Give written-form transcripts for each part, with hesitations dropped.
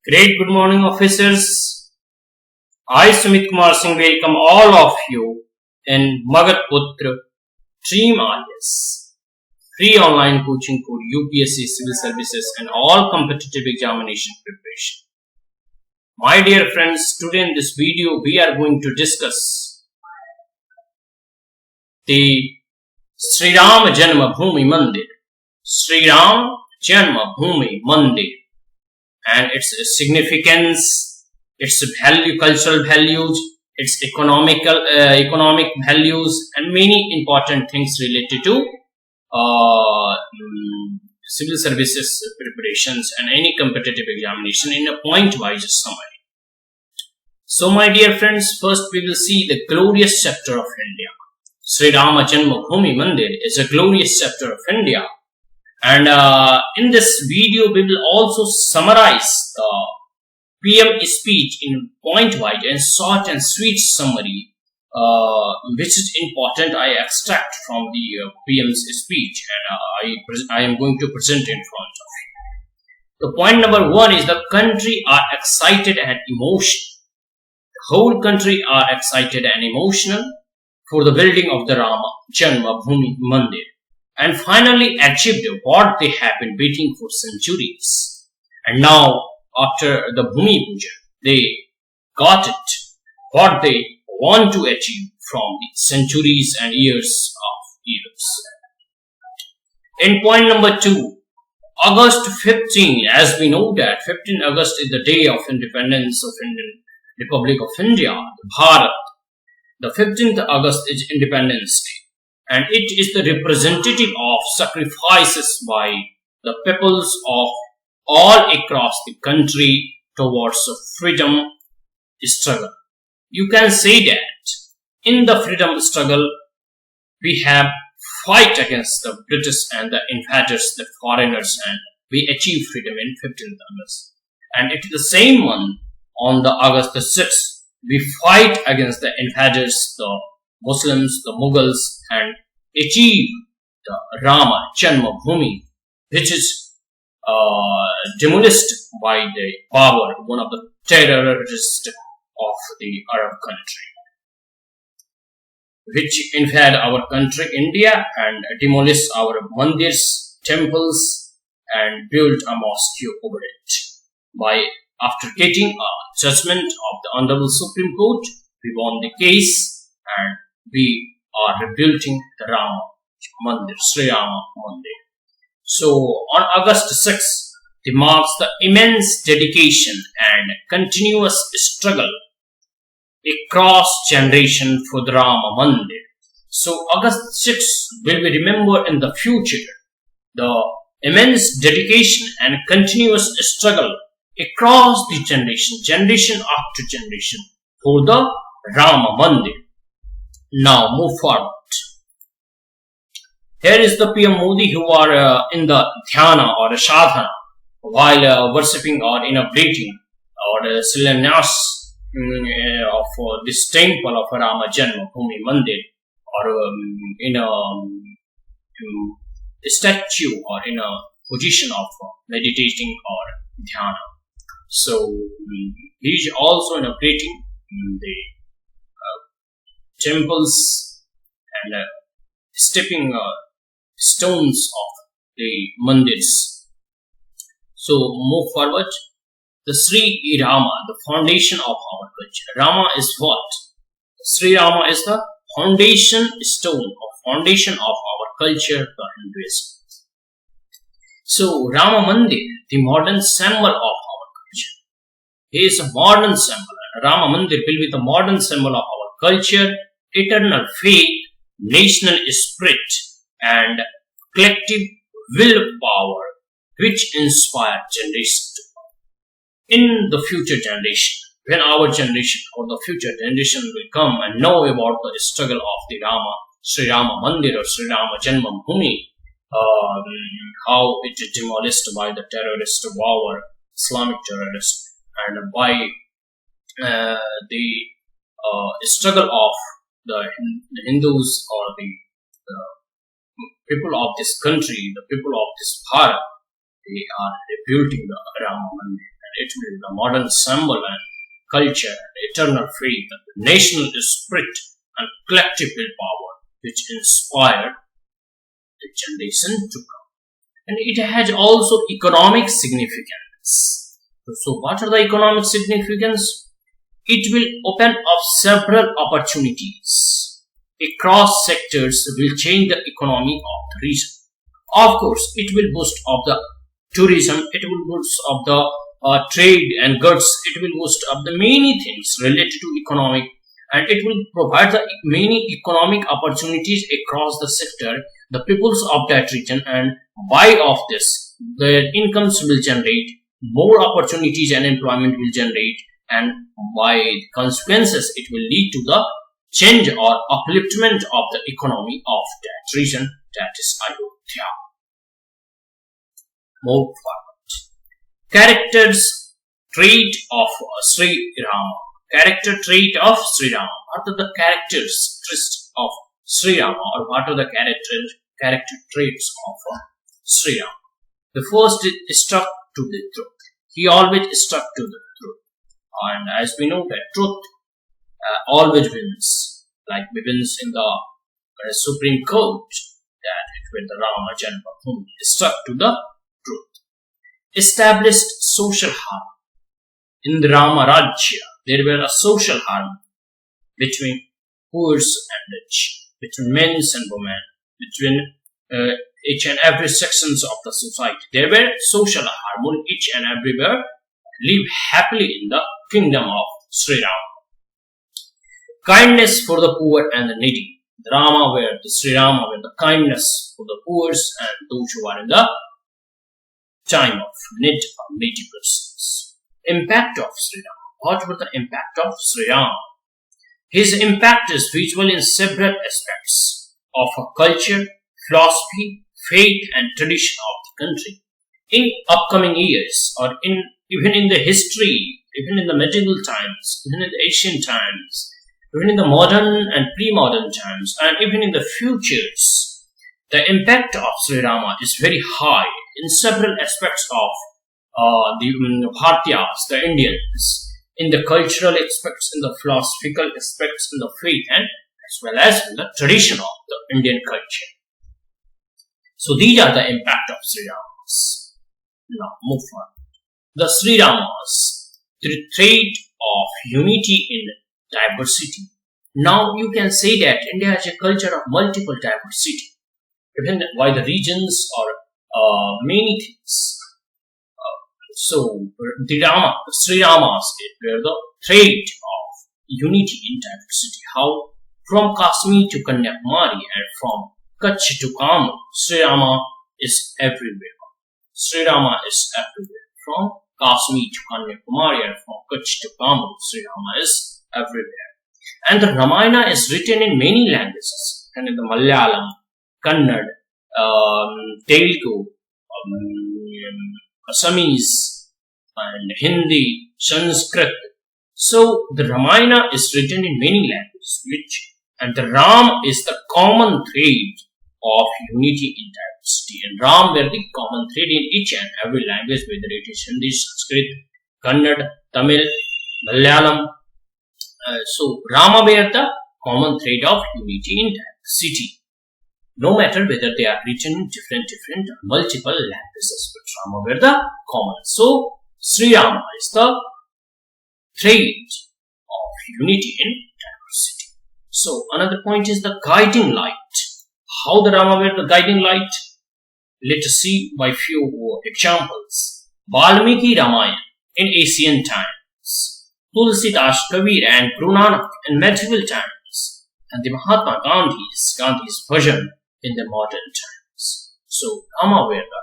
Great good morning, officers. I, Sumit Kumar Singh, welcome all of you in Magat Putra Dream IS, free online coaching for UPSC civil services and all competitive examination preparation. My dear friends, today in this video we are going to discuss the Sri Ram Janmabhoomi Mandir, Sri Ram Janmabhoomi Mandir, and its significance, its cultural values, its economic values, and many important things related to civil services preparations and any competitive examination in a point-wise summary. So, my dear friends, first we will see the glorious chapter of India. Sri Rama Janmabhoomi Mandir is a glorious chapter of India. And in this video, we will also summarize the PM speech in point-wise and short and sweet summary, which is important. I extract from the PM's speech, and I am going to present in front of you. The point number one is the country are excited and emotional. The whole country are excited and emotional for the building of the Rama Janmabhoomi Mandir, and finally achieved what they have been waiting for centuries. And now, after the Bhumi Puja, they got it, what they want to achieve from the centuries and years of years. In point number 2, August 15, as we know that 15 August is the day of independence of Indian Republic of India, Bharat. The 15th August is Independence Day, and it is the representative of sacrifices by the peoples of all across the country towards a freedom struggle. You can say that in the freedom struggle, we have fight against the British and the invaders, the foreigners, and we achieve freedom in 15th August. And it is the same one on the August the 6th. We fight against the invaders, the Muslims, the Mughals, and achieve the Rama Janmabhoomi, which is demolished by the power, one of the terrorists of the Arab country, which invade our country, India, and demolish our mandirs, temples, and build a mosque over it. After getting a judgment of the Honorable Supreme Court, we won the case and we are rebuilding the Rama Mandir, Sri Rama Mandir. So, on August 6th, it marks the immense dedication and continuous struggle across generation for the Rama Mandir. So, August 6th will be remembered in the future. The immense dedication and continuous struggle across the generation after generation for the Rama Mandir. Now move forward. Here is the PM Modi who are in the dhyana or sadhana while worshipping or inaugurating or Silanyas of this temple of Rama Janmabhoomi Mandir, or in a statue or in a position of meditating or dhyana. So he is also inaugurating the temples and stepping stones of the mandirs. So move forward. The Sri Rama, the foundation of our culture. Rama is what? Sri Rama is the foundation stone or foundation of our culture, the Hinduism. So Rama Mandir, the modern symbol of our culture. He is a modern symbol. Rama Mandir will be the modern symbol of our culture, eternal faith, national spirit, and collective willpower, which inspire generations to come. In the future generation, when our generation or the future generation will come and know about the struggle of the Sri Rama Mandir or Sri Rama Janmabhoomi, how it is demolished by the terrorist power, Islamic terrorists, and by the struggle of the Hindus or the people of this country, the people of this Bharat, they are rebuilding the Rama Mandir. it will be the modern symbol and culture and eternal faith and the national spirit and collective willpower which inspired the generation to come. And it has also economic significance. So what are the economic significance? It will open up several opportunities across sectors, will change the economy of the region. Of course, it will boost up the tourism, it will boost up the trade and goods, it will boost up the many things related to economic, and it will provide the many economic opportunities across the sector, the peoples of that region, and by of this, their incomes will generate, more opportunities and employment will generate, and by consequences, it will lead to the change or upliftment of the economy of that region, that is Ayodhya. Move forward. Characters trait of Sri Rama. Character trait of Sri Rama. What are the characters of Sri Rama, or what are the character traits of Sri Rama? The first is stuck to the truth. He always stuck to the truth, and as we know that truth always wins, like wins in the Supreme Court, that it when the Rama Janmabhoomi stuck to the truth. Established social harmony. In the Rama Rajya, there were a social harmony between poor and rich, between men and women, between each and every sections of the society. There were social harmony, each and everywhere live happily in the kingdom of Sri Rama. Kindness for the poor and the needy. The Rama were the Sri Rama were the kindness for the poor and those who are in the time of need or needy persons. Impact of Sri Rama. What was the impact of Sri Rama? His impact is visible in several aspects of a culture, philosophy, faith and tradition of the country. In upcoming years, or even in the history, even in the medieval times, even in the ancient times, even in the modern and pre-modern times, and even in the futures, the impact of Sri Rama is very high in several aspects of the Bharatiyas, the Indians, in the cultural aspects, in the philosophical aspects, in the faith, and as well as in the tradition of the Indian culture. So these are the impact of Sri Rama's. Now move on. The Sri Rama's trait of unity in diversity. Now you can say that India has a culture of multiple diversity, even by the regions or many things. So the Sri Rama's were the trait of unity in diversity. How? From Kashmir to Kanyakumari and from Kutch to Kamru, Sri Rama is everywhere. Sri Rama is everywhere. From Kashmir to Kanyakumari and from Kutch to Kamru, Sri Rama is everywhere. And the Ramayana is written in many languages, and in the Malayalam, Kannada, Telugu, Assamese, and Hindi, Sanskrit. So the Ramayana is written in many languages, and the Ram is the common thread of unity in diversity. And Ram were the common thread in each and every language, whether it is Hindi, Sanskrit, Kannada, Tamil, Malayalam. So Rama were the common thread of unity in diversity. No matter whether they are written in different multiple languages, but Rama were the common. So Sri Rama is the thread of unity in diversity. So another point is the guiding light. How the Rama were the guiding light? Let us see by few examples. Valmiki Ramayana in ancient times, Tulsidas, Kabir and Guru Nanak in medieval times, and the Mahatma Gandhi's version in the modern times. So Rama were the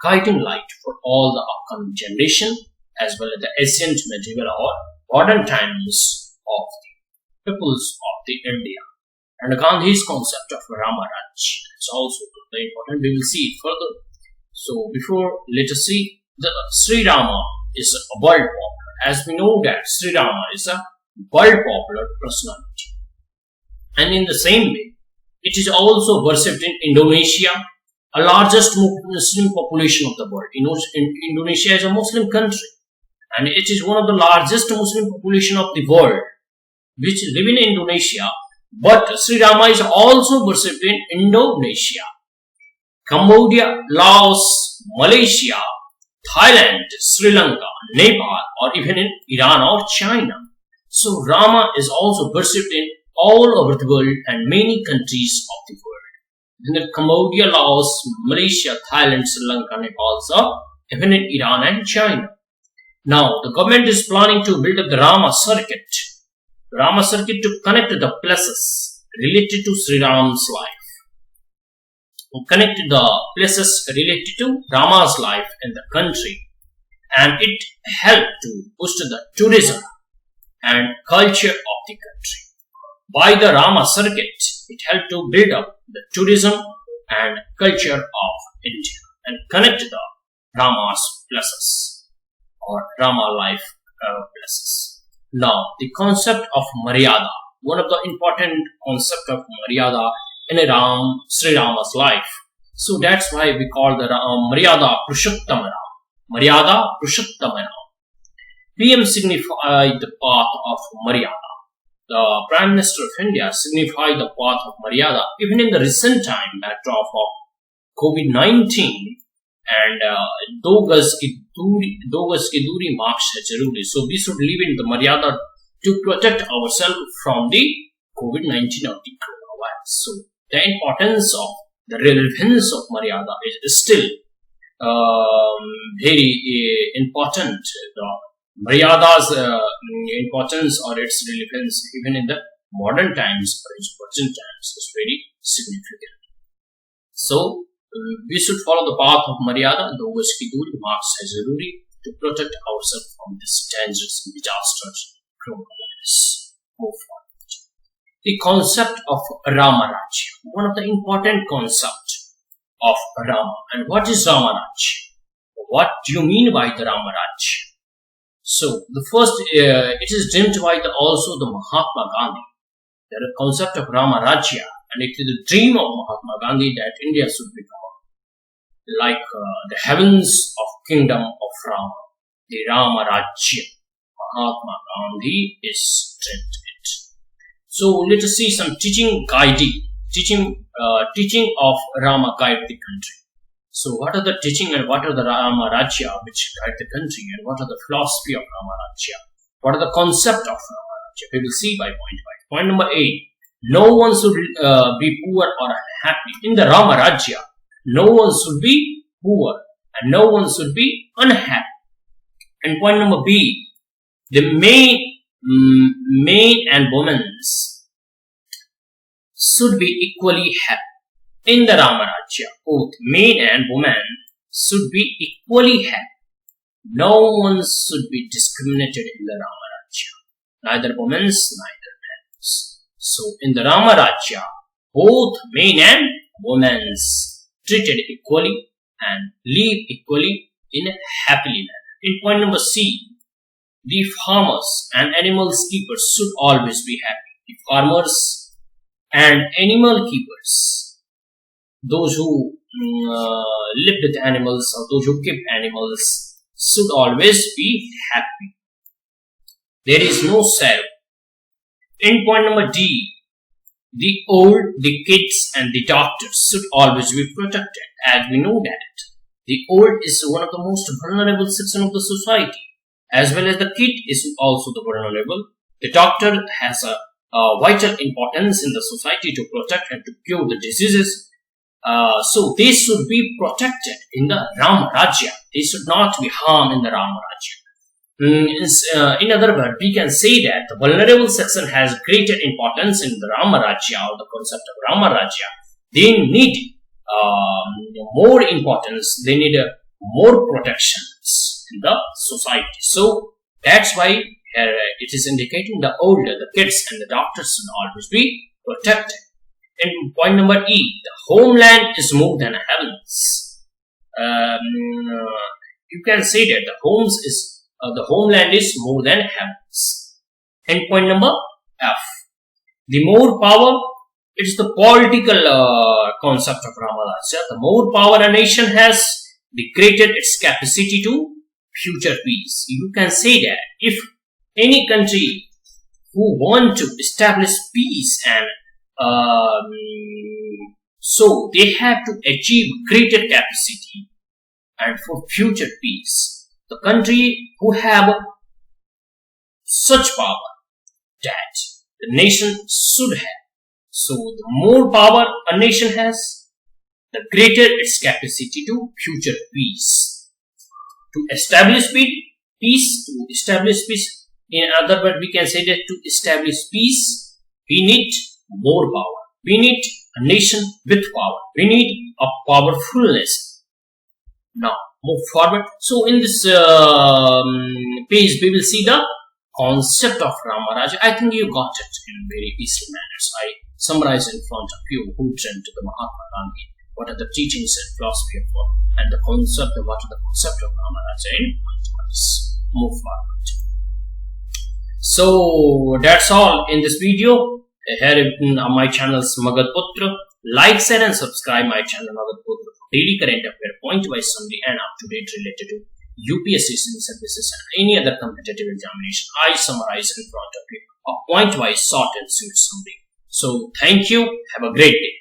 guiding light for all the upcoming generation, as well as the ancient, medieval or modern times of the peoples of the India. And Gandhi's concept of Rama Raj is also very important. We will see it further. So before, let us see the Sri Rama is a world popular. As we know that Sri Rama is a world popular personality. And in the same way, it is also worshipped in Indonesia, a largest Muslim population of the world. Indonesia is a Muslim country, and it is one of the largest Muslim population of the world, which live in Indonesia. But Sri Rama is also worshipped in Indonesia, Cambodia, Laos, Malaysia, Thailand, Sri Lanka, Nepal, or even in Iran or China. So Rama is also worshipped in all over the world and many countries of the world. In Cambodia, Laos, Malaysia, Thailand, Sri Lanka, Nepal, so even in Iran and China. Now the government is planning to build up the Rama circuit. Rama circuit to connect the places related to Sri Ram's life. Connect the places related to Rama's life in the country, and it helped to boost the tourism and culture of the country. By the Rama circuit, it helped to build up the tourism and culture of India and connect the Rama's places or Rama life places. Now, the concept of Maryada, one of the important concept of Maryada in Sri Rama's life. So that's why we call the Maryada Purushottam Ram. Maryada Purushottam Ram. PM signified the path of Maryada. The Prime Minister of India signified the path of Maryada even in the recent time backdrop of COVID-19 and दो गज की दूरी marks है जरूरी. So we should live in the Maryada to protect ourselves from the COVID-19 or the coronavirus. So the importance of the relevance of Maryada is still very important. The Maryada's importance or its relevance even in the modern times or ancient times is very significant. So we should follow the path of Maryada, दो गज की दूरी marks है जरूरी, to protect ourselves from this dangerous disasters coronavirus. Move forward. The concept of Rama Rajya, one of the important concepts of Rama. And what is Rama Rajya? What do you mean by the Rama Rajya? So the first, it is dreamed by also the Mahatma Gandhi. The concept of Rama Rajya, and it is the dream of Mahatma Gandhi that India should become like the heavens of kingdom of Rama, the Rama Rajya. Mahatma Gandhi is dreamt it. So let us see some teaching of Rama guide the country. So what are the teaching and what are the Rama Rajya which guide the country, and what are the philosophy of Rama Rajya? What are the concept of Rama Rajya? We will see by point by. Point number 8. No one should be poor or unhappy. In the Rama Rajya, no one should be poor and no one should be unhappy. And point number B. The men and women should be equally happy. In the Rama Rajya, both men and women should be equally happy. No one should be discriminated in the Rama Rajya. Neither women, neither men. So in the Rama Rajya, both men and women treated equally and live equally in a happily manner. In point number C, the farmers and animal keepers should always be happy. The farmers and animal keepers, those who live with animals or those who keep animals, should always be happy. There is no sorrow. In point number D, the old, the kids and the doctors should always be protected, as we know that the old is one of the most vulnerable section of the society, as well as the kid is also the vulnerable. The doctor has a vital importance in the society to protect and to cure the diseases. So they should be protected in the Rama Rajya. They should not be harmed in the Rama Rajya. In other words, we can say that the vulnerable section has greater importance in the Rama Rajya or the concept of Rama Rajya. They need more importance, they need more protections in the society. So that's why it is indicating the older, the kids and the doctors should always be protected. And point number E, the homeland is more than heavens. You can say that the homeland is more than heavens. And point number F, the more power, it is the political concept of Rama Rajya. The more power a nation has, the greater its capacity to future peace. You can say that if any country who want to establish peace and so they have to achieve greater capacity and for future peace. The country who have such power that the nation should have. So the more power a nation has, the greater its capacity to future peace. To establish peace, in other words, we can say that to establish peace, we need more power. We need a nation with power. We need a powerfulness. Now, move forward. So, in this page, we will see the concept of Ramaraj. I think you got it in very easy manners. I summarize in front of you who dreamt the Mahatma Gandhi, what are the teachings and philosophy of God, and the concept of what are the concept of Ramaraj in move forward. So that's all in this video. Here on my channel Magad Putra. Like, share and subscribe my channel Magad Putra for daily current affair, point-wise summary and up-to-date related to UPSC services and any other competitive examination. I summarize in front of you a point-wise short and sweet summary. So thank you. Have a great day.